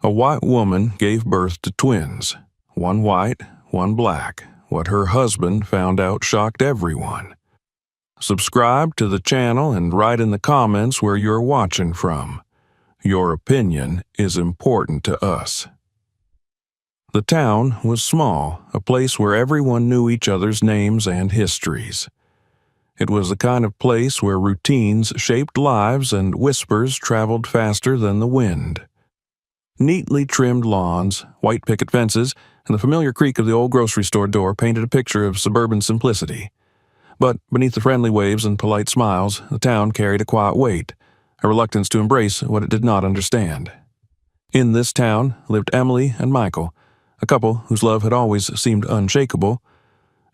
A white woman gave birth to twins, one white, one black. What her husband found out shocked everyone. Subscribe to the channel and write in the comments where you're watching from. Your opinion is important to us. The town was small, a place where everyone knew each other's names and histories. It was the kind of place where routines shaped lives and whispers traveled faster than the wind. Neatly trimmed lawns, white picket fences, and the familiar creak of the old grocery store door painted a picture of suburban simplicity. But beneath the friendly waves and polite smiles, the town carried a quiet weight, a reluctance to embrace what it did not understand. In this town lived Emily and Michael, a couple whose love had always seemed unshakable.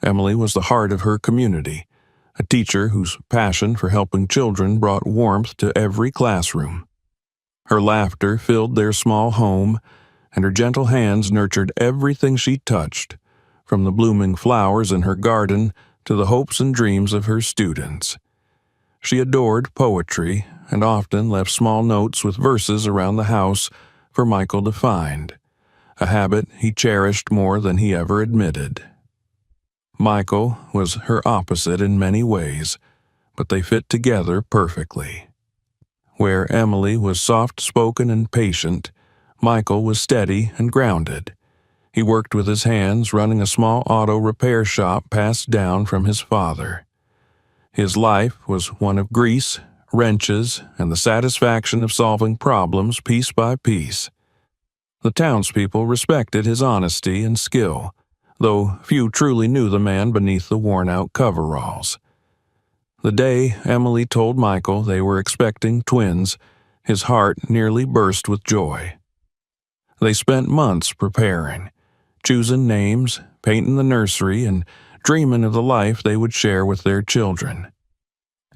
Emily was the heart of her community, a teacher whose passion for helping children brought warmth to every classroom. Her laughter filled their small home, and her gentle hands nurtured everything she touched, from the blooming flowers in her garden to the hopes and dreams of her students. She adored poetry and often left small notes with verses around the house for Michael to find, a habit he cherished more than he ever admitted. Michael was her opposite in many ways, but they fit together perfectly. Where Emily was soft-spoken and patient, Michael was steady and grounded. He worked with his hands, running a small auto repair shop passed down from his father. His life was one of grease, wrenches, and the satisfaction of solving problems piece by piece. The townspeople respected his honesty and skill, though few truly knew the man beneath the worn-out coveralls. The day Emily told Michael they were expecting twins, his heart nearly burst with joy. They spent months preparing, choosing names, painting the nursery, and dreaming of the life they would share with their children.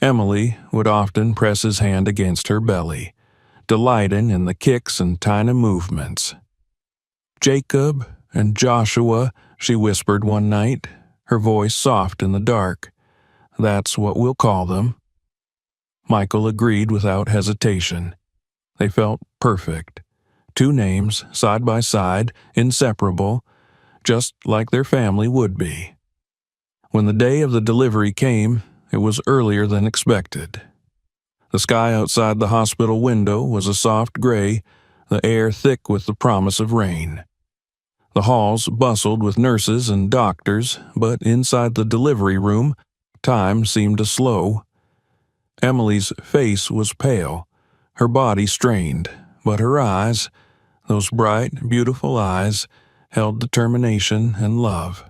Emily would often press his hand against her belly, delighting in the kicks and tiny movements. "Jacob and Joshua," she whispered one night, her voice soft in the dark. "That's what we'll call them." Michael agreed without hesitation. They felt perfect. Two names, side by side, inseparable, just like their family would be. When the day of the delivery came, it was earlier than expected. The sky outside the hospital window was a soft gray, the air thick with the promise of rain. The halls bustled with nurses and doctors, but inside the delivery room, time seemed to slow. Emily's face was pale, her body strained, but her eyes, those bright, beautiful eyes, held determination and love.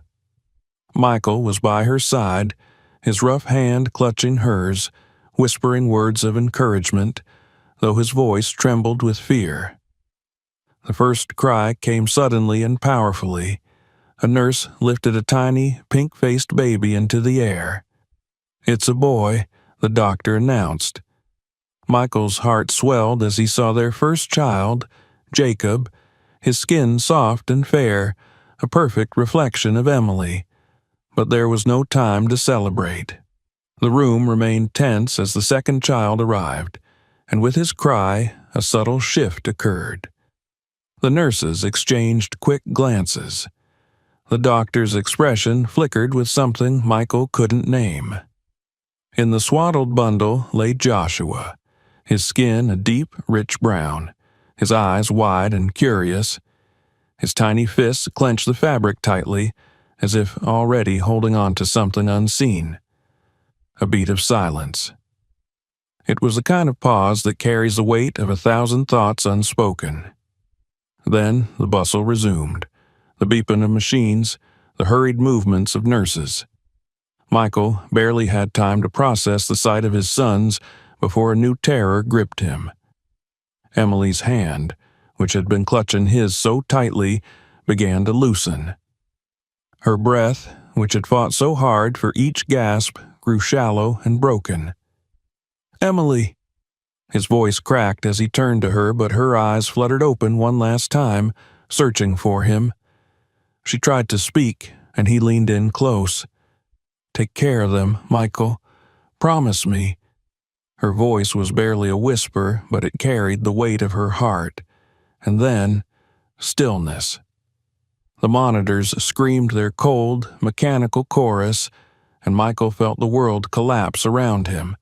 Michael was by her side, his rough hand clutching hers, whispering words of encouragement, though his voice trembled with fear. The first cry came suddenly and powerfully. A nurse lifted a tiny, pink-faced baby into the air. "It's a boy," the doctor announced. Michael's heart swelled as he saw their first child, Jacob, his skin soft and fair, a perfect reflection of Emily. But there was no time to celebrate. The room remained tense as the second child arrived, and with his cry, a subtle shift occurred. The nurses exchanged quick glances. The doctor's expression flickered with something Michael couldn't name. In the swaddled bundle lay Joshua, his skin a deep, rich brown, his eyes wide and curious. His tiny fists clenched the fabric tightly, as if already holding on to something unseen. A beat of silence. It was the kind of pause that carries the weight of 1,000 thoughts unspoken. Then the bustle resumed, the beeping of machines, the hurried movements of nurses. Michael barely had time to process the sight of his sons before a new terror gripped him. Emily's hand, which had been clutching his so tightly, began to loosen. Her breath, which had fought so hard for each gasp, grew shallow and broken. "Emily!" His voice cracked as he turned to her, but her eyes fluttered open one last time, searching for him. She tried to speak, and he leaned in close. "Take care of them, Michael. Promise me." Her voice was barely a whisper, but it carried the weight of her heart. And then, Stillness. The monitors screamed their cold, mechanical chorus, and Michael felt the world collapse around him.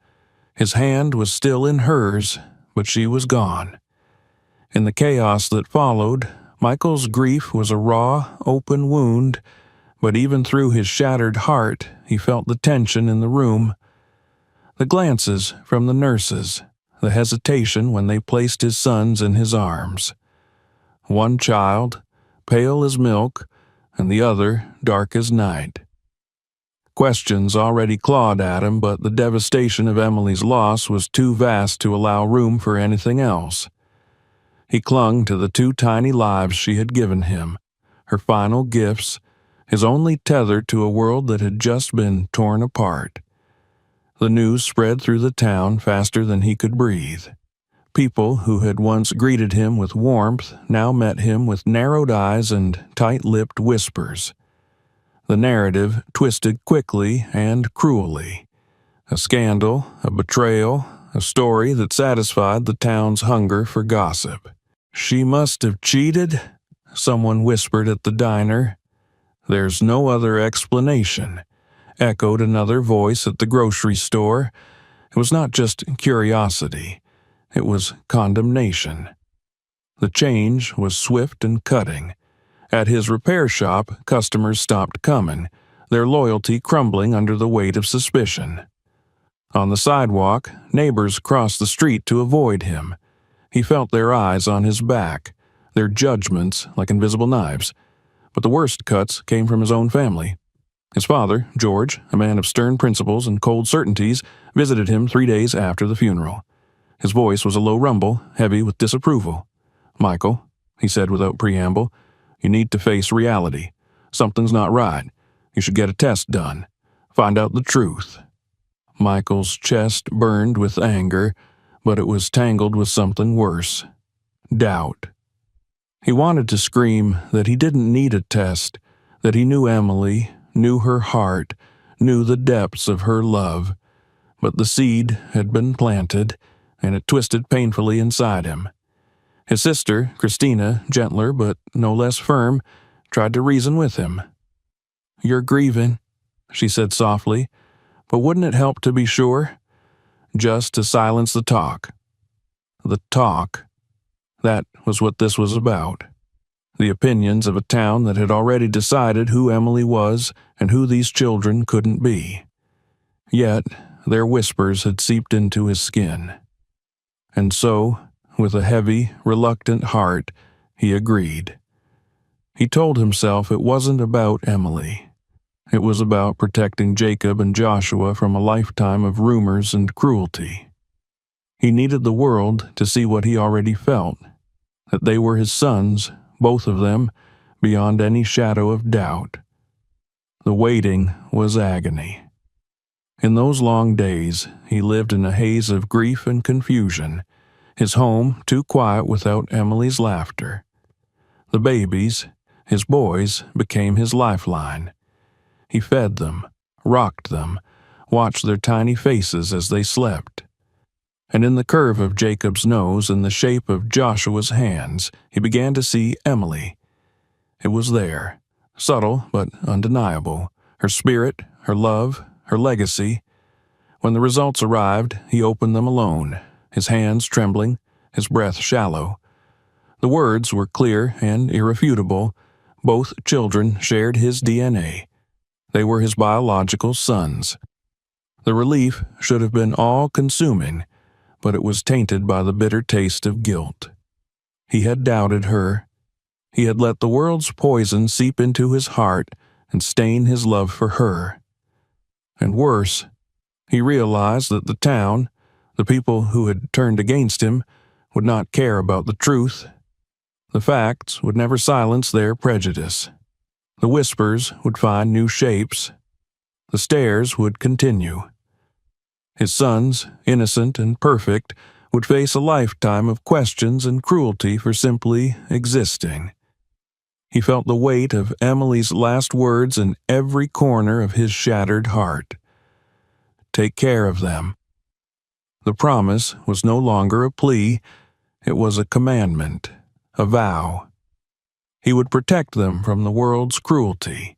His hand was still in hers, but she was gone. In the chaos that followed, Michael's grief was a raw, open wound, but even through his shattered heart, he felt the tension in the room. The glances from the nurses, the hesitation when they placed his sons in his arms. One child, pale as milk, and the other dark as night. Questions already clawed at him, but the devastation of Emily's loss was too vast to allow room for anything else. He clung to the 2 tiny lives she had given him, her final gifts, his only tether to a world that had just been torn apart. The news spread through the town faster than he could breathe. People who had once greeted him with warmth now met him with narrowed eyes and tight-lipped whispers. The narrative twisted quickly and cruelly. A scandal, a betrayal, a story that satisfied the town's hunger for gossip. "She must have cheated," someone whispered at the diner. "There's no other explanation," echoed another voice at the grocery store. It was not just curiosity. It was condemnation. The change was swift and cutting. At his repair shop, customers stopped coming, their loyalty crumbling under the weight of suspicion. On the sidewalk, neighbors crossed the street to avoid him. He felt their eyes on his back, their judgments like invisible knives. But the worst cuts came from his own family. His father, George, a man of stern principles and cold certainties, visited him 3 days after the funeral. His voice was a low rumble, heavy with disapproval. "Michael," he said without preamble, "you need to face reality. Something's not right. You should get a test done. Find out the truth." Michael's chest burned with anger, but it was tangled with something worse. Doubt. He wanted to scream that he didn't need a test, that he knew Emily, knew her heart, knew the depths of her love. But the seed had been planted, and it twisted painfully inside him. His sister, Christina, gentler but no less firm, tried to reason with him. "You're grieving," she said softly, "but wouldn't it help to be sure? Just to silence the talk." The talk. That was what this was about. The opinions of a town that had already decided who Emily was and who these children couldn't be. Yet, their whispers had seeped into his skin. And so, with a heavy, reluctant heart, he agreed. He told himself it wasn't about Emily. It was about protecting Jacob and Joshua from a lifetime of rumors and cruelty. He needed the world to see what he already felt, that they were his sons, both of them, beyond any shadow of doubt. The waiting was agony. In those long days, he lived in a haze of grief and confusion, his home too quiet without Emily's laughter. The babies, his boys, became his lifeline. He fed them, rocked them, watched their tiny faces as they slept. And in the curve of Jacob's nose and the shape of Joshua's hands, he began to see Emily. It was there, subtle but undeniable, her spirit, her love, her legacy. When the results arrived, he opened them alone, his hands trembling, his breath shallow. The words were clear and irrefutable. Both children shared his DNA. They were his biological sons. The relief should have been all-consuming, but it was tainted by the bitter taste of guilt. He had doubted her. He had let the world's poison seep into his heart and stain his love for her. And worse, he realized that the town, the people who had turned against him, would not care about the truth. The facts would never silence their prejudice. The whispers would find new shapes. The stares would continue. His sons, innocent and perfect, would face a lifetime of questions and cruelty for simply existing. He felt the weight of Emily's last words in every corner of his shattered heart. Take care of them. The promise was no longer a plea, it was a commandment, a vow. He would protect them from the world's cruelty,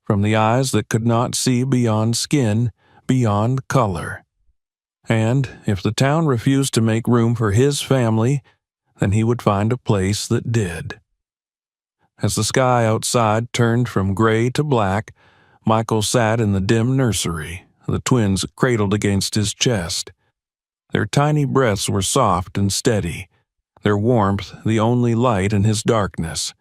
from the eyes that could not see beyond skin, beyond color. And if the town refused to make room for his family, then he would find a place that did. As the sky outside turned from gray to black, Michael sat in the dim nursery, the twins cradled against his chest. Their tiny breaths were soft and steady, their warmth the only light in his darkness.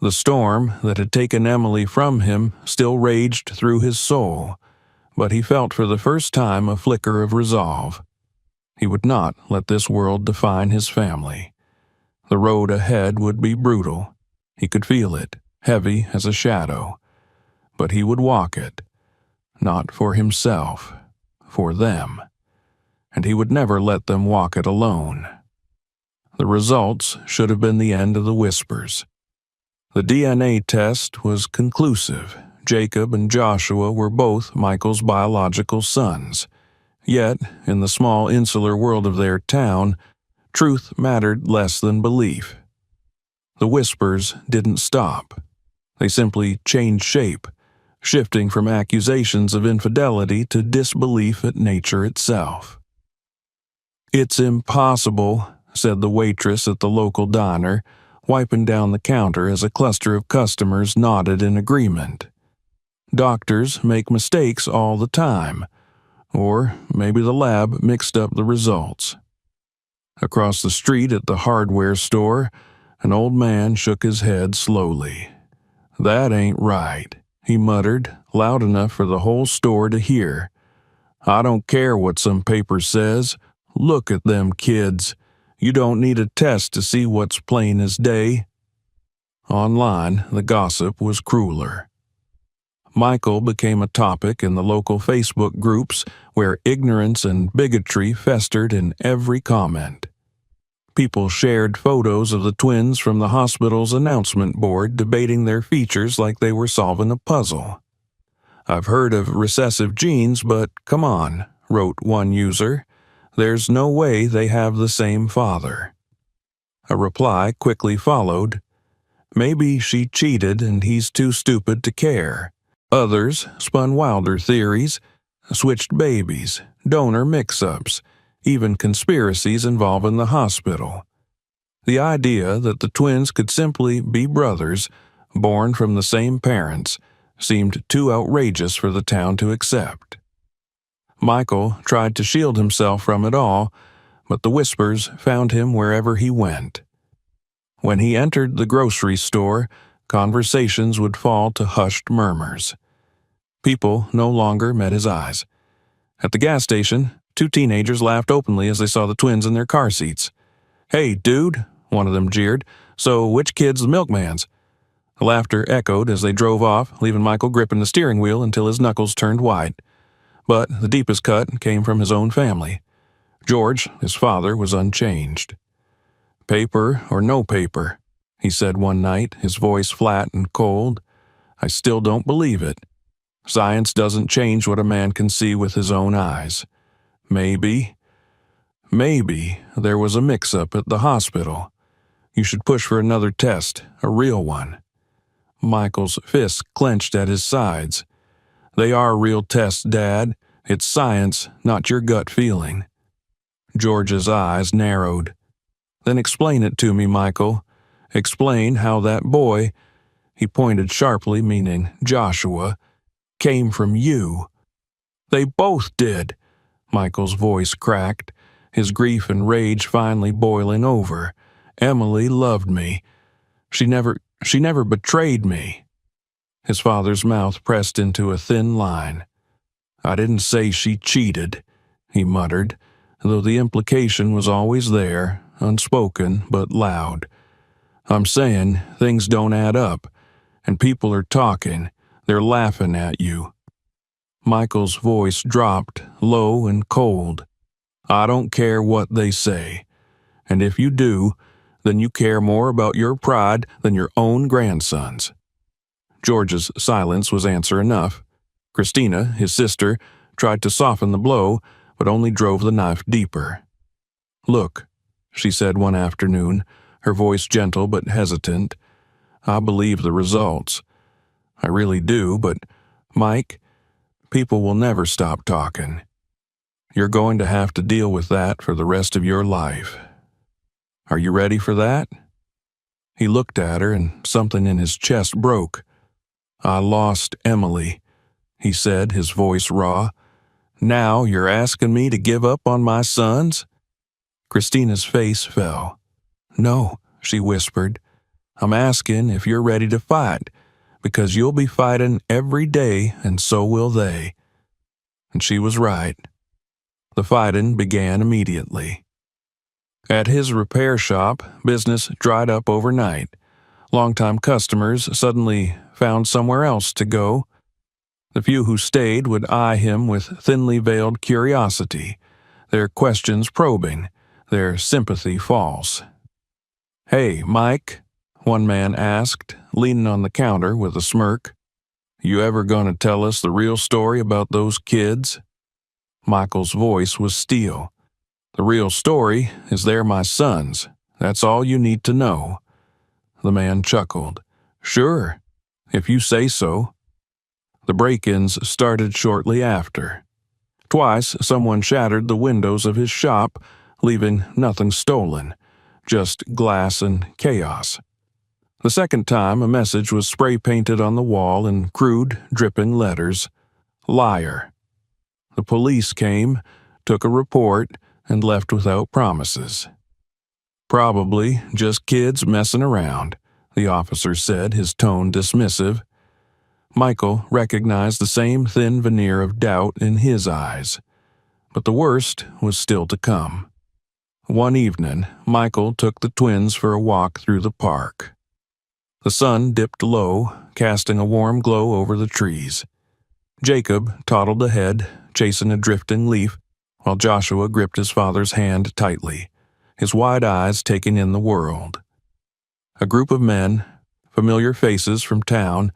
The storm that had taken Emily from him still raged through his soul, but he felt for the first time a flicker of resolve. He would not let this world define his family. The road ahead would be brutal. He could feel it, heavy as a shadow. But he would walk it, not for himself, for them. And he would never let them walk it alone. The results should have been the end of the whispers. The DNA test was conclusive. Jacob and Joshua were both Michael's biological sons. Yet, in the small insular world of their town, truth mattered less than belief. The whispers didn't stop. They simply changed shape, shifting from accusations of infidelity to disbelief at nature itself. "It's impossible," said the waitress at the local diner, wiping down the counter as a cluster of customers nodded in agreement. "Doctors make mistakes all the time. Or maybe the lab mixed up the results." Across the street at the hardware store, an old man shook his head slowly. "That ain't right," he muttered, loud enough for the whole store to hear. "I don't care what some paper says. Look at them kids. You don't need a test to see what's plain as day." Online, the gossip was crueler. Michael became a topic in the local Facebook groups where ignorance and bigotry festered in every comment. People shared photos of the twins from the hospital's announcement board, debating their features like they were solving a puzzle. "I've heard of recessive genes, but come on," wrote one user. "There's no way they have the same father." A reply quickly followed. "Maybe she cheated and he's too stupid to care." Others spun wilder theories, switched babies, donor mix-ups, even conspiracies involving the hospital. The idea that the twins could simply be brothers, born from the same parents, seemed too outrageous for the town to accept. Michael tried to shield himself from it all, but the whispers found him wherever he went. When he entered the grocery store, conversations would fall to hushed murmurs. People no longer met his eyes. At the gas station, two teenagers laughed openly as they saw the twins in their car seats. "Hey, dude," one of them jeered, "so which kid's the milkman's?" The laughter echoed as they drove off, leaving Michael gripping the steering wheel until his knuckles turned white. But the deepest cut came from his own family. George, his father, was unchanged. "Paper or no paper," he said one night, his voice flat and cold, "I still don't believe it. Science doesn't change what a man can see with his own eyes. Maybe there was a mix-up at the hospital. You should push for another test, a real one." Michael's fists clenched at his sides. "They are real tests, Dad. It's science, not your gut feeling." George's eyes narrowed. "Then explain it to me, Michael. Explain how that boy," he pointed sharply, meaning Joshua, "came from you." "They both did." Michael's voice cracked, his grief and rage finally boiling over. "Emily loved me. She never betrayed me." His father's mouth pressed into a thin line. "I didn't say she cheated," he muttered, though the implication was always there, unspoken but loud. "I'm saying things don't add up, and people are talking. They're laughing at you." Michael's voice dropped, low and cold. "I don't care what they say. And if you do, then you care more about your pride than your own grandson's." George's silence was answer enough. Christina, his sister, tried to soften the blow, but only drove the knife deeper. "Look," she said one afternoon, her voice gentle but hesitant, I believe the results. I really do, but, Mike, people will never stop talking. You're going to have to deal with that for the rest of your life. Are you ready for that?" He looked at her and something in his chest broke. "I lost Emily," he said, his voice raw. "Now you're asking me to give up on my sons?" Christina's face fell. "No," she whispered. "I'm asking if you're ready to fight, because you'll be fighting every day and so will they." And she was right. The fighting began immediately. At his repair shop, business dried up overnight. Longtime customers suddenly found somewhere else to go. The few who stayed would eye him with thinly veiled curiosity, their questions probing, their sympathy false. "Hey, Mike," one man asked, leaning on the counter with a smirk. "You ever gonna tell us the real story about those kids?" Michael's voice was steel. "The real story is they're my sons. That's all you need to know." The man chuckled. "Sure, if you say so." The break-ins started shortly after. Twice, someone shattered the windows of his shop, leaving nothing stolen, just glass and chaos. The second time, a message was spray-painted on the wall in crude, dripping letters. "Liar." The police came, took a report, and left without promises. "Probably just kids messing around," the officer said, his tone dismissive. Michael recognized the same thin veneer of doubt in his eyes. But the worst was still to come. One evening, Michael took the twins for a walk through the park. The sun dipped low, casting a warm glow over the trees. Jacob toddled ahead, chasing a drifting leaf, while Joshua gripped his father's hand tightly, his wide eyes taking in the world. A group of men, familiar faces from town,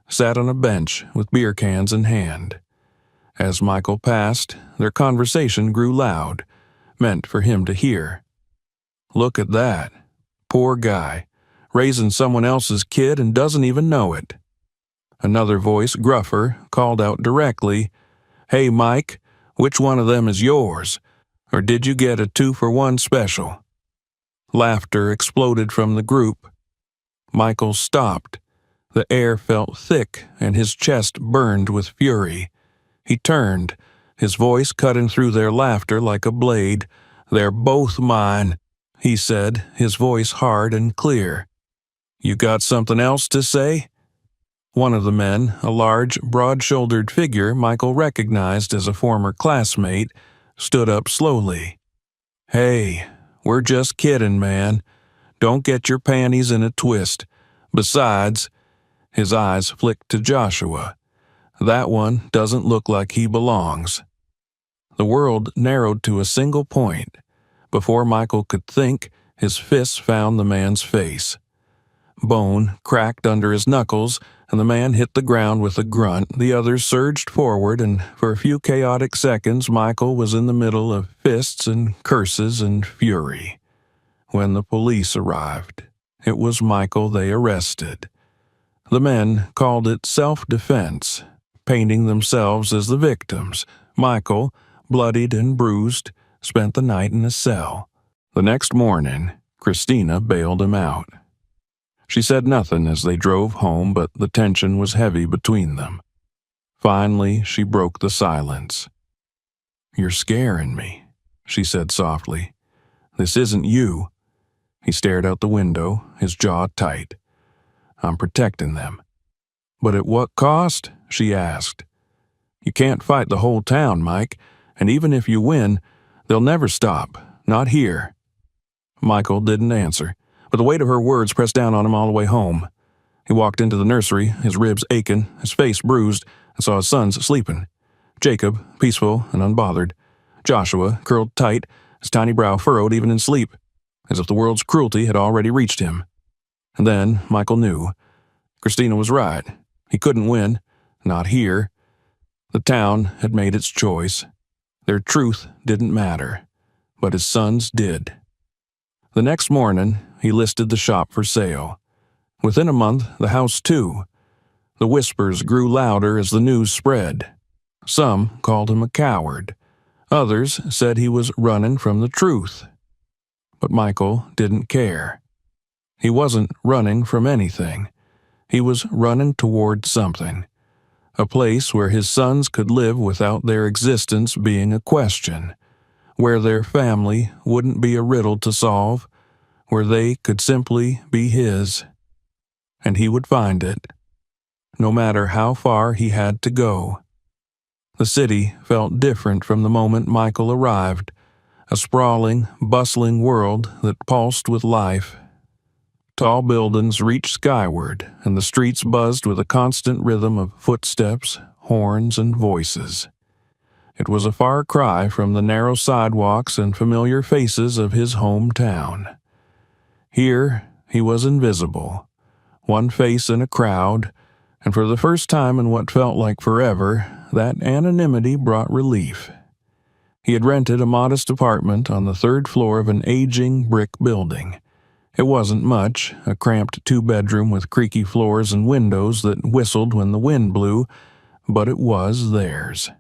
sat on a bench with beer cans in hand. As Michael passed, their conversation grew loud, meant for him to hear. "Look at that. Poor guy, raising someone else's kid and doesn't even know it." Another voice, gruffer, called out directly, "Hey, Mike, which one of them is yours? Or did you get a 2-for-1 special?" Laughter exploded from the group. Michael stopped. The air felt thick and his chest burned with fury. He turned, his voice cutting through their laughter like a blade. "They're both mine," he said, his voice hard and clear. "You got something else to say?" One of the men, a large, broad-shouldered figure Michael recognized as a former classmate, stood up slowly. "Hey, we're just kidding, man. Don't get your panties in a twist. Besides," his eyes flicked to Joshua, "that one doesn't look like he belongs." The world narrowed to a single point. Before Michael could think, his fists found the man's face. Bone cracked under his knuckles, and the man hit the ground with a grunt. The others surged forward, and for a few chaotic seconds Michael was in the middle of fists and curses and fury. When the police arrived, it was Michael they arrested. The men called it self-defense, painting themselves as the victims. Michael, bloodied and bruised, spent the night in a cell. The next morning, Christina bailed him out. She said nothing as they drove home, but the tension was heavy between them. Finally, she broke the silence. "You're scaring me," she said softly. "This isn't you." He stared out the window, his jaw tight. "I'm protecting them." "But at what cost?" she asked. "You can't fight the whole town, Mike, and even if you win, they'll never stop. Not here." Michael didn't answer, but the weight of her words pressed down on him all the way home. He walked into the nursery, his ribs aching, his face bruised, and saw his sons sleeping. Jacob, peaceful and unbothered. Joshua, curled tight, his tiny brow furrowed even in sleep, as if the world's cruelty had already reached him. And then Michael knew. Christina was right. He couldn't win. Not here. The town had made its choice. Their truth didn't matter, but his sons did. The next morning, he listed the shop for sale. Within a month, the house too. The whispers grew louder as the news spread. Some called him a coward. Others said he was running from the truth. But Michael didn't care. He wasn't running from anything. He was running toward something. A place where his sons could live without their existence being a question. Where their family wouldn't be a riddle to solve. Where they could simply be his. And he would find it. No matter how far he had to go. The city felt different from the moment Michael arrived. A sprawling, bustling world that pulsed with life. Tall buildings reached skyward, and the streets buzzed with a constant rhythm of footsteps, horns, and voices. It was a far cry from the narrow sidewalks and familiar faces of his hometown. Here, he was invisible, one face in a crowd, and for the first time in what felt like forever, that anonymity brought relief. He had rented a modest apartment on the third floor of an aging brick building. It wasn't much, a cramped two-bedroom with creaky floors and windows that whistled when the wind blew, but it was theirs.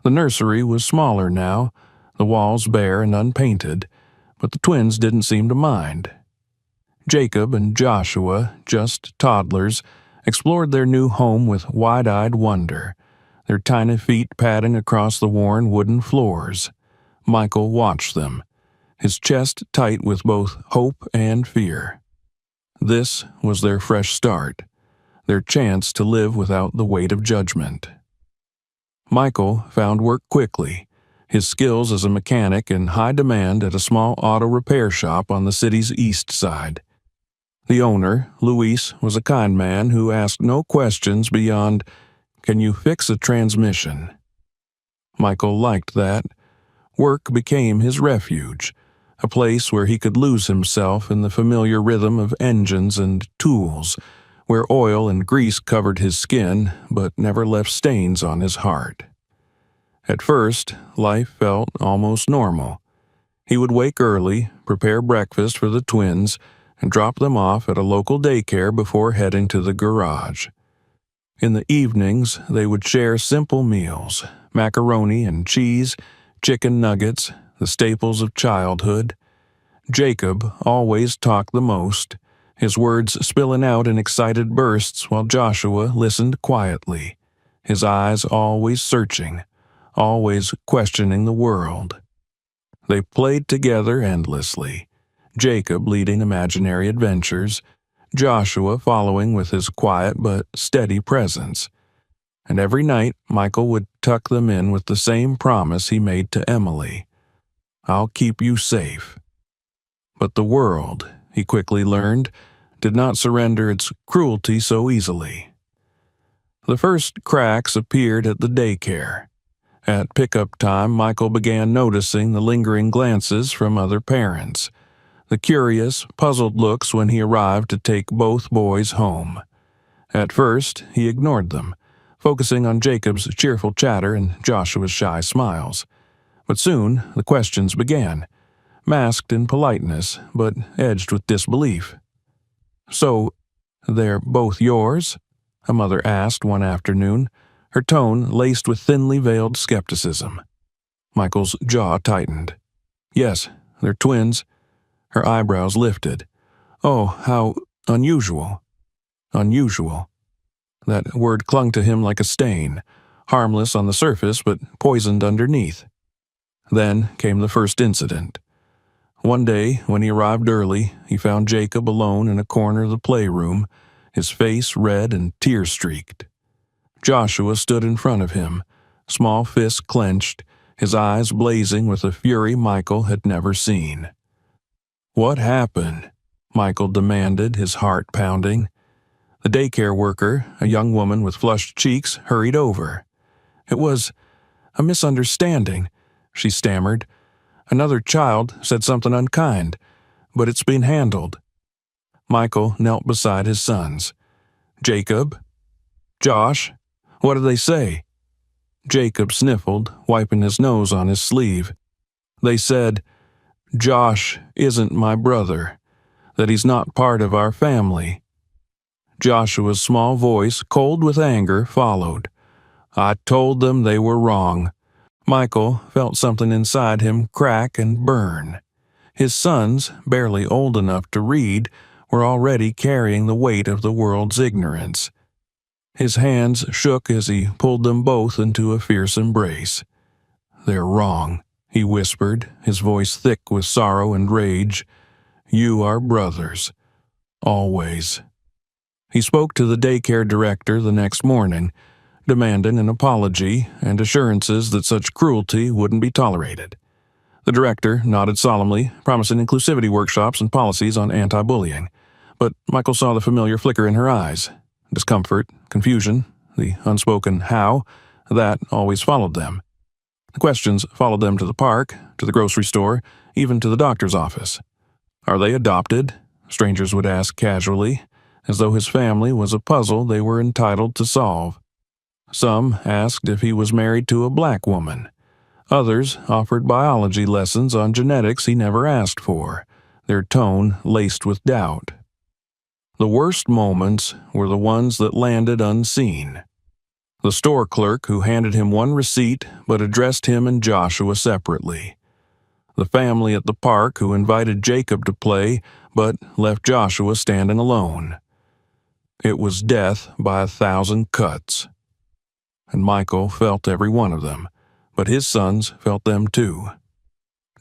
The nursery was smaller now, the walls bare and unpainted, but the twins didn't seem to mind. Jacob and Joshua, just toddlers, explored their new home with wide-eyed wonder, their tiny feet padding across the worn wooden floors. Michael watched them, his chest tight with both hope and fear. This was their fresh start, their chance to live without the weight of judgment. Michael found work quickly, his skills as a mechanic in high demand at a small auto repair shop on the city's east side. The owner, Luis, was a kind man who asked no questions beyond, "Can you fix a transmission?" Michael liked that. Work became his refuge, a place where he could lose himself in the familiar rhythm of engines and tools, where oil and grease covered his skin but never left stains on his heart. At first, life felt almost normal. He would wake early, prepare breakfast for the twins, and drop them off at a local daycare before heading to the garage. In the evenings, they would share simple meals, macaroni and cheese, chicken nuggets, the staples of childhood. Jacob always talked the most, his words spilling out in excited bursts while Joshua listened quietly, his eyes always searching, always questioning the world. They played together endlessly, Jacob leading imaginary adventures, Joshua following with his quiet but steady presence. And every night Michael would tuck them in with the same promise he made to Emily. "I'll keep you safe." But the world, he quickly learned, did not surrender its cruelty so easily. The first cracks appeared at the daycare. At pickup time, Michael began noticing the lingering glances from other parents, the curious, puzzled looks when he arrived to take both boys home. At first, he ignored them, focusing on Jacob's cheerful chatter and Joshua's shy smiles. But soon, the questions began, masked in politeness, but edged with disbelief. "So, they're both yours?" a mother asked one afternoon, her tone laced with thinly veiled skepticism. Michael's jaw tightened. "Yes, they're twins." Her eyebrows lifted. "Oh, how unusual." Unusual. That word clung to him like a stain, harmless on the surface but poisoned underneath. Then came the first incident. One day, when he arrived early, he found Jacob alone in a corner of the playroom, his face red and tear-streaked. Joshua stood in front of him, small fists clenched, his eyes blazing with a fury Michael had never seen. "What happened?" Michael demanded, his heart pounding. The daycare worker, a young woman with flushed cheeks, hurried over. "It was a misunderstanding," she stammered. "Another child said something unkind, but it's been handled." Michael knelt beside his sons. "Jacob? Josh? What did they say?" Jacob sniffled, wiping his nose on his sleeve. "They said, Josh isn't my brother, that he's not part of our family." Joshua's small voice, cold with anger, followed. "I told them they were wrong." Michael felt something inside him crack and burn. His sons, barely old enough to read, were already carrying the weight of the world's ignorance. His hands shook as he pulled them both into a fierce embrace. "They're wrong," he whispered, his voice thick with sorrow and rage. "You are brothers. Always." He spoke to the daycare director the next morning, demanding an apology and assurances that such cruelty wouldn't be tolerated. The director nodded solemnly, promising inclusivity workshops and policies on anti-bullying. But Michael saw the familiar flicker in her eyes. Discomfort, confusion, the unspoken how, that always followed them. The questions followed them to the park, to the grocery store, even to the doctor's office. "Are they adopted?" strangers would ask casually, as though his family was a puzzle they were entitled to solve. Some asked if he was married to a black woman. Others offered biology lessons on genetics he never asked for, their tone laced with doubt. The worst moments were the ones that landed unseen. The store clerk who handed him one receipt but addressed him and Joshua separately. The family at the park who invited Jacob to play but left Joshua standing alone. It was death by 1,000 cuts. And Michael felt every one of them, but his sons felt them too.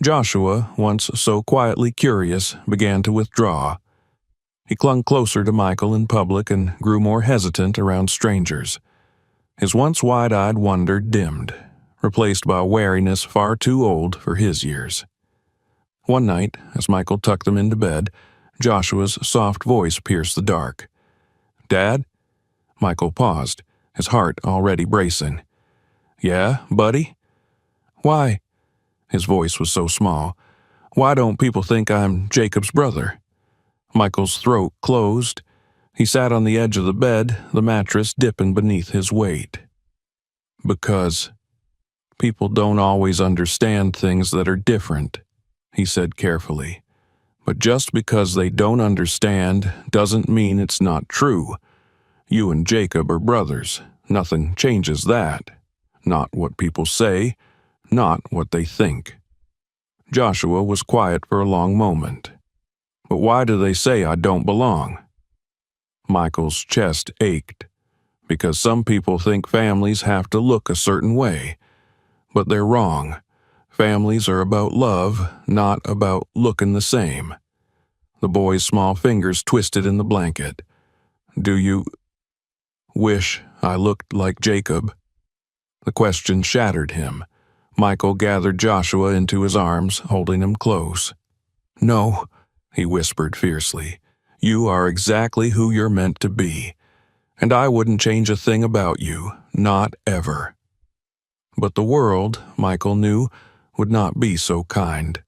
Joshua, once so quietly curious, began to withdraw. He clung closer to Michael in public and grew more hesitant around strangers. His once wide-eyed wonder dimmed, replaced by a wariness far too old for his years. One night, as Michael tucked them into bed, Joshua's soft voice pierced the dark. "Dad?" Michael paused, his heart already bracing. "Yeah, buddy?" "Why?" His voice was so small. "Why don't people think I'm Jacob's brother?" Michael's throat closed. He sat on the edge of the bed, the mattress dipping beneath his weight. "Because people don't always understand things that are different," he said carefully. "But just because they don't understand doesn't mean it's not true. You and Jacob are brothers. Nothing changes that. Not what people say, not what they think." Joshua was quiet for a long moment. "But why do they say I don't belong?" Michael's chest ached. "Because some people think families have to look a certain way. But they're wrong. Families are about love, not about looking the same." The boy's small fingers twisted in the blanket. "Do you wish I looked like Jacob?" The question shattered him. Michael gathered Joshua into his arms, holding him close. "No," he whispered fiercely. "You are exactly who you're meant to be. And I wouldn't change a thing about you, not ever." But the world, Michael knew, would not be so kind.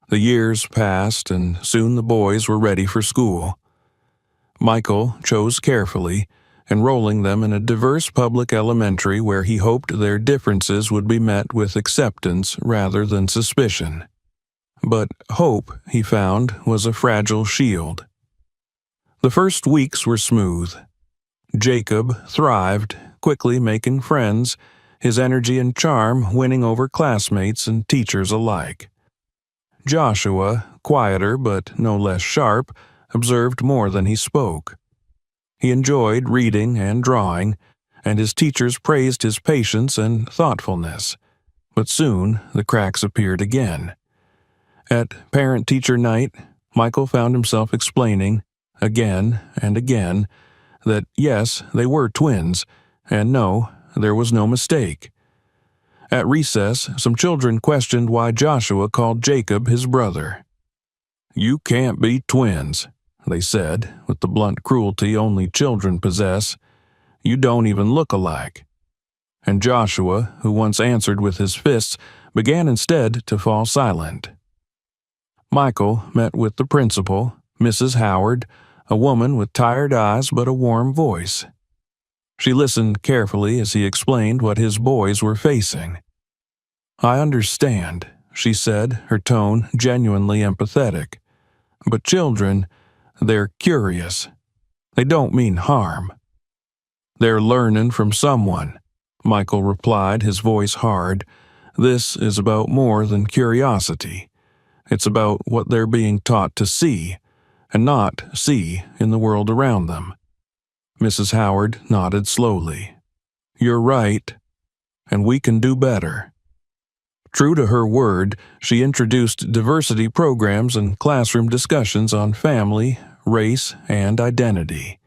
The years passed, and soon the boys were ready for school. Michael chose carefully, enrolling them in a diverse public elementary where he hoped their differences would be met with acceptance rather than suspicion. But hope, he found, was a fragile shield. The first weeks were smooth. Jacob thrived, quickly making friends, his energy and charm winning over classmates and teachers alike. Joshua, quieter but no less sharp, observed more than he spoke. He enjoyed reading and drawing, and his teachers praised his patience and thoughtfulness. But soon the cracks appeared again. At parent-teacher night, Michael found himself explaining, again and again, that yes, they were twins, and no, there was no mistake. At recess, some children questioned why Joshua called Jacob his brother. "You can't be twins," they said, with the blunt cruelty only children possess. "You don't even look alike." And Joshua, who once answered with his fists, began instead to fall silent. Michael met with the principal, Mrs. Howard, a woman with tired eyes but a warm voice. She listened carefully as he explained what his boys were facing. "I understand," she said, her tone genuinely empathetic. "But children, they're curious. They don't mean harm. They're learning from someone, Michael replied, his voice hard. This is about more than curiosity. It's about what they're being taught to see, and not see in the world around them. Mrs. Howard nodded slowly. You're right, and we can do better. True to her word, she introduced diversity programs and classroom discussions on family, race, and identity.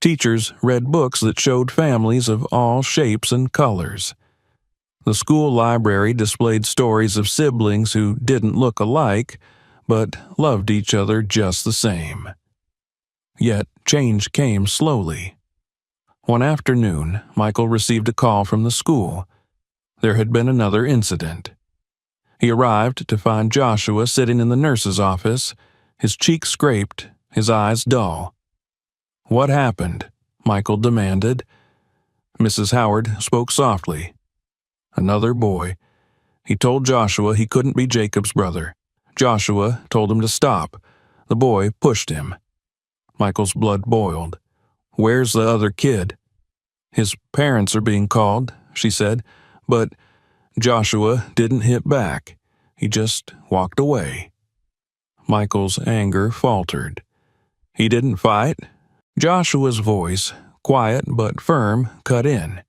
Teachers read books that showed families of all shapes and colors. The school library displayed stories of siblings who didn't look alike, but loved each other just the same. Yet change came slowly. One afternoon, Michael received a call from the school. There had been another incident. He arrived to find Joshua sitting in the nurse's office, his cheek scraped, his eyes dull. What happened? Michael demanded. Mrs. Howard spoke softly. Another boy. He told Joshua he couldn't be Jacob's brother. Joshua told him to stop. The boy pushed him. Michael's blood boiled. Where's the other kid? His parents are being called, she said, but Joshua didn't hit back. He just walked away. Michael's anger faltered. He didn't fight. Joshua's voice, quiet but firm, cut in.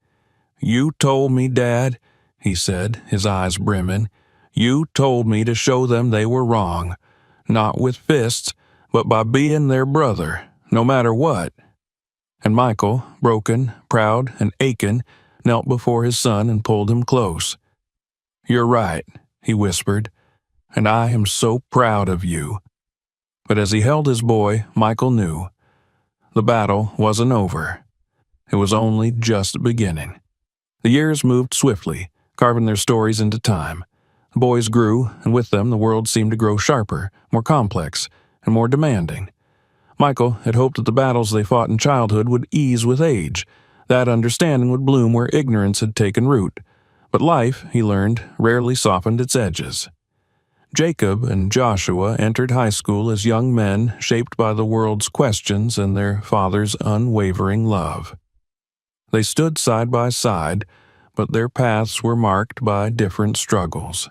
You told me, Dad, he said, his eyes brimming. You told me to show them they were wrong, not with fists, but by being their brother, no matter what. And Michael, broken, proud, and aching, knelt before his son and pulled him close. You're right, he whispered, and I am so proud of you. But as he held his boy, Michael knew. The battle wasn't over. It was only just beginning. The years moved swiftly, carving their stories into time. The boys grew, and with them the world seemed to grow sharper, more complex, and more demanding. Michael had hoped that the battles they fought in childhood would ease with age, that understanding would bloom where ignorance had taken root. But life, he learned, rarely softened its edges. Jacob and Joshua entered high school as young men shaped by the world's questions and their father's unwavering love. They stood side by side, but their paths were marked by different struggles.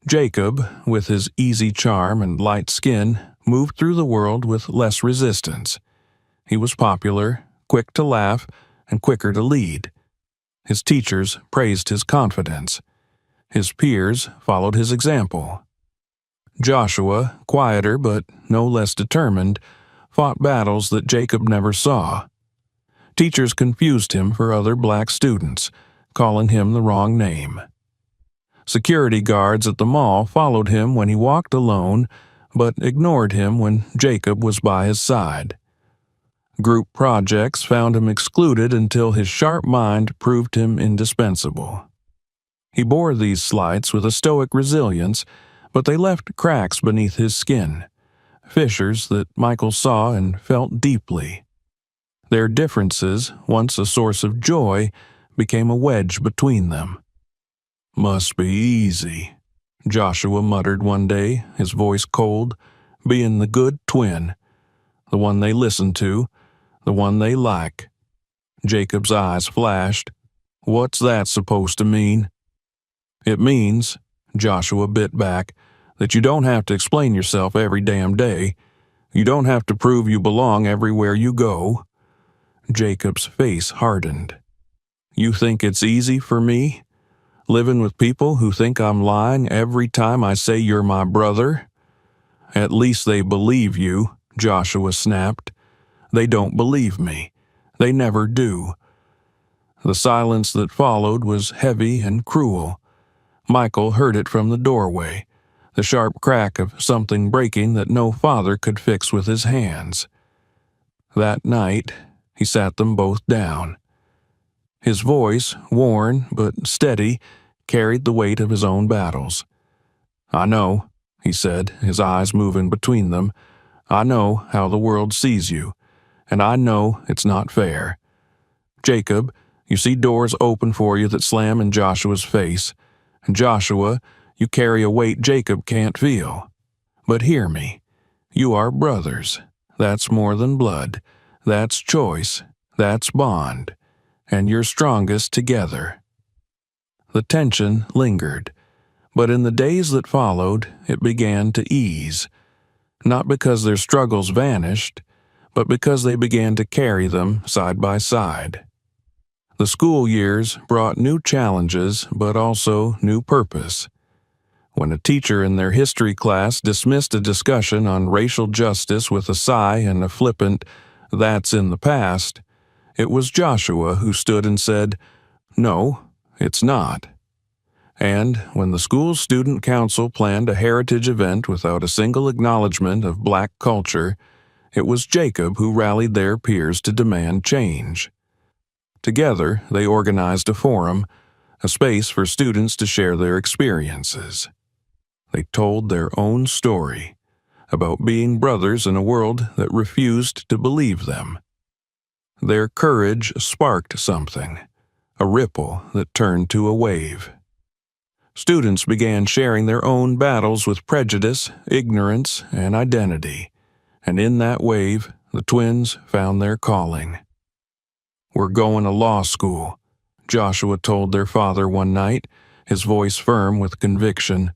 Jacob, with his easy charm and light skin, moved through the world with less resistance. He was popular, quick to laugh, and quicker to lead. His teachers praised his confidence. His peers followed his example. Joshua, quieter but no less determined, fought battles that Jacob never saw. Teachers confused him for other black students, calling him the wrong name. Security guards at the mall followed him when he walked alone, but ignored him when Jacob was by his side. Group projects found him excluded until his sharp mind proved him indispensable. He bore these slights with a stoic resilience, but they left cracks beneath his skin, fissures that Michael saw and felt deeply. Their differences, once a source of joy, became a wedge between them. Must be easy, Joshua muttered one day, his voice cold, being the good twin, the one they listen to, the one they like. Jacob's eyes flashed. What's that supposed to mean? It means, Joshua bit back, that you don't have to explain yourself every damn day. You don't have to prove you belong everywhere you go. Jacob's face hardened. You think it's easy for me? Living with people who think I'm lying every time I say you're my brother? At least they believe you, Joshua snapped. They don't believe me. They never do. The silence that followed was heavy and cruel. Michael heard it from the doorway, the sharp crack of something breaking that no father could fix with his hands. That night, he sat them both down. His voice, worn but steady, carried the weight of his own battles. I know, he said, his eyes moving between them. I know how the world sees you, and I know it's not fair. Jacob, you see doors open for you that slam in Joshua's face. And Joshua, you carry a weight Jacob can't feel. But hear me, you are brothers. That's more than blood. That's choice. That's bond. And you're strongest together. The tension lingered, but in the days that followed, it began to ease. Not because their struggles vanished, but because they began to carry them side by side. The school years brought new challenges, but also new purpose. When a teacher in their history class dismissed a discussion on racial justice with a sigh and a flippant, "That's in the past," it was Joshua who stood and said, "No, it's not." And when the school's student council planned a heritage event without a single acknowledgement of black culture, it was Jacob who rallied their peers to demand change. Together, they organized a forum, a space for students to share their experiences. They told their own story about being brothers in a world that refused to believe them. Their courage sparked something, a ripple that turned to a wave. Students began sharing their own battles with prejudice, ignorance, and identity, and in that wave, the twins found their calling. "We're going to law school," Joshua told their father one night, his voice firm with conviction.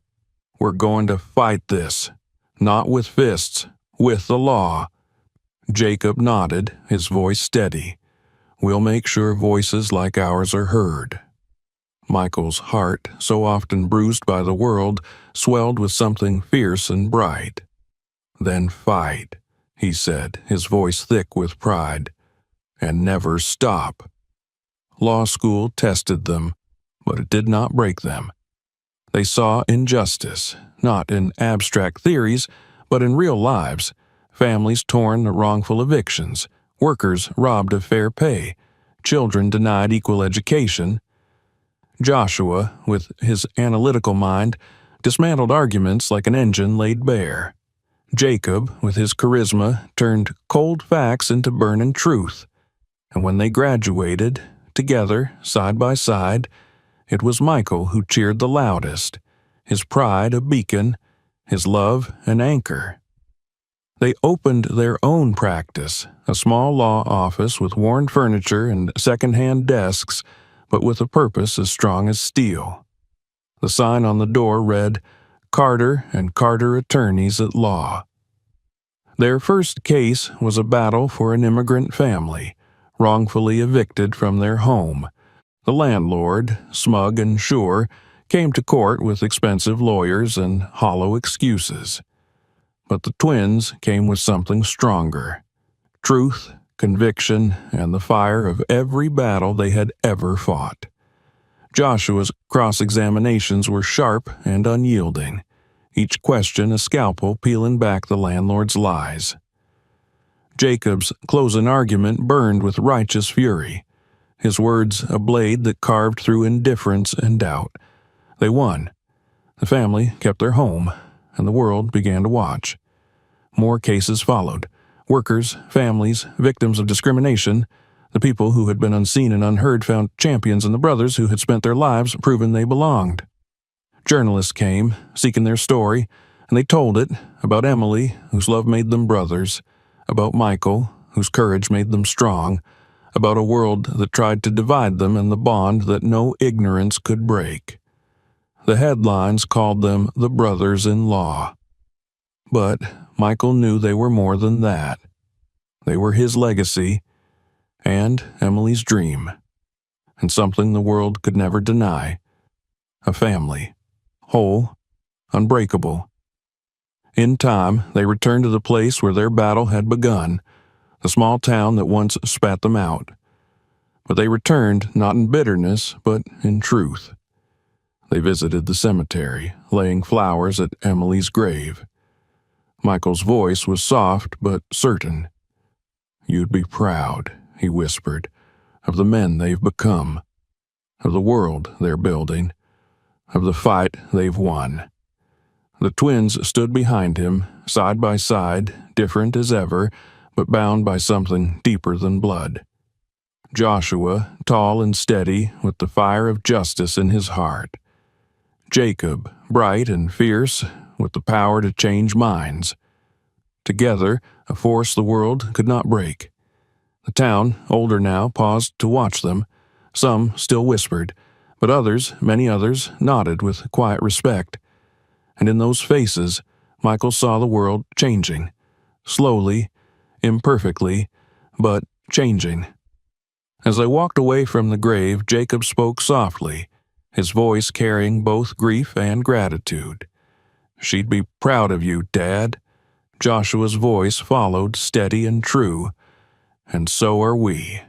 "We're going to fight this, not with fists, with the law." Jacob nodded, his voice steady. "We'll make sure voices like ours are heard." Michael's heart, so often bruised by the world, swelled with something fierce and bright. "Then fight," he said, his voice thick with pride, "and never stop." Law school tested them, but it did not break them. They saw injustice, not in abstract theories, but in real lives. Families torn to wrongful evictions, workers robbed of fair pay, children denied equal education. Joshua, with his analytical mind, dismantled arguments like an engine laid bare. Jacob, with his charisma, turned cold facts into burning truth. And when they graduated, together, side by side, it was Michael who cheered the loudest, his pride a beacon, his love an anchor. They opened their own practice, a small law office with worn furniture and second-hand desks, but with a purpose as strong as steel. The sign on the door read, "Carter and Carter Attorneys at Law." Their first case was a battle for an immigrant family, wrongfully evicted from their home. The landlord, smug and sure, came to court with expensive lawyers and hollow excuses. But the twins came with something stronger: truth, conviction, and the fire of every battle they had ever fought. Joshua's cross-examinations were sharp and unyielding, each question a scalpel peeling back the landlord's lies. Jacob's closing argument burned with righteous fury, his words a blade that carved through indifference and doubt. They won. The family kept their home, and the world began to watch. More cases followed. Workers, families, victims of discrimination. The people who had been unseen and unheard found champions in the brothers who had spent their lives proving they belonged. Journalists came, seeking their story, and they told it, about Emily, whose love made them brothers, about Michael, whose courage made them strong, about a world that tried to divide them and the bond that no ignorance could break. The headlines called them the brothers-in-law. But Michael knew they were more than that. They were his legacy, and Emily's dream, and something the world could never deny: a family, whole, unbreakable. In time, they returned to the place where their battle had begun, the small town that once spat them out. But they returned not in bitterness, but in truth. They visited the cemetery, laying flowers at Emily's grave. Michael's voice was soft but certain. "You'd be proud," he whispered, "of the men they've become, of the world they're building, of the fight they've won." The twins stood behind him, side by side, different as ever, but bound by something deeper than blood. Joshua, tall and steady, with the fire of justice in his heart. Jacob, bright and fierce, with the power to change minds. Together, a force the world could not break. The town, older now, paused to watch them. Some still whispered, but others, many others, nodded with quiet respect. And in those faces, Michael saw the world changing. Slowly, imperfectly, but changing. As I walked away from the grave, Jacob spoke softly, his voice carrying both grief and gratitude. "She'd be proud of you, Dad." Joshua's voice followed, steady and true. "And so are we."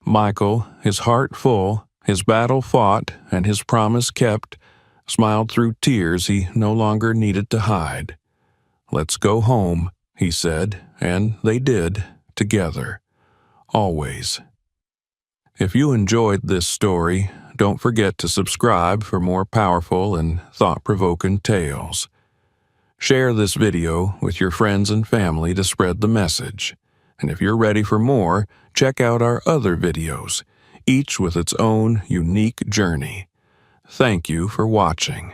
Michael, his heart full, his battle fought, and his promise kept, smiled through tears he no longer needed to hide. "Let's go home," he said, and they did, together. Always. If you enjoyed this story, don't forget to subscribe for more powerful and thought-provoking tales. Share this video with your friends and family to spread the message. And if you're ready for more, check out our other videos, each with its own unique journey. Thank you for watching.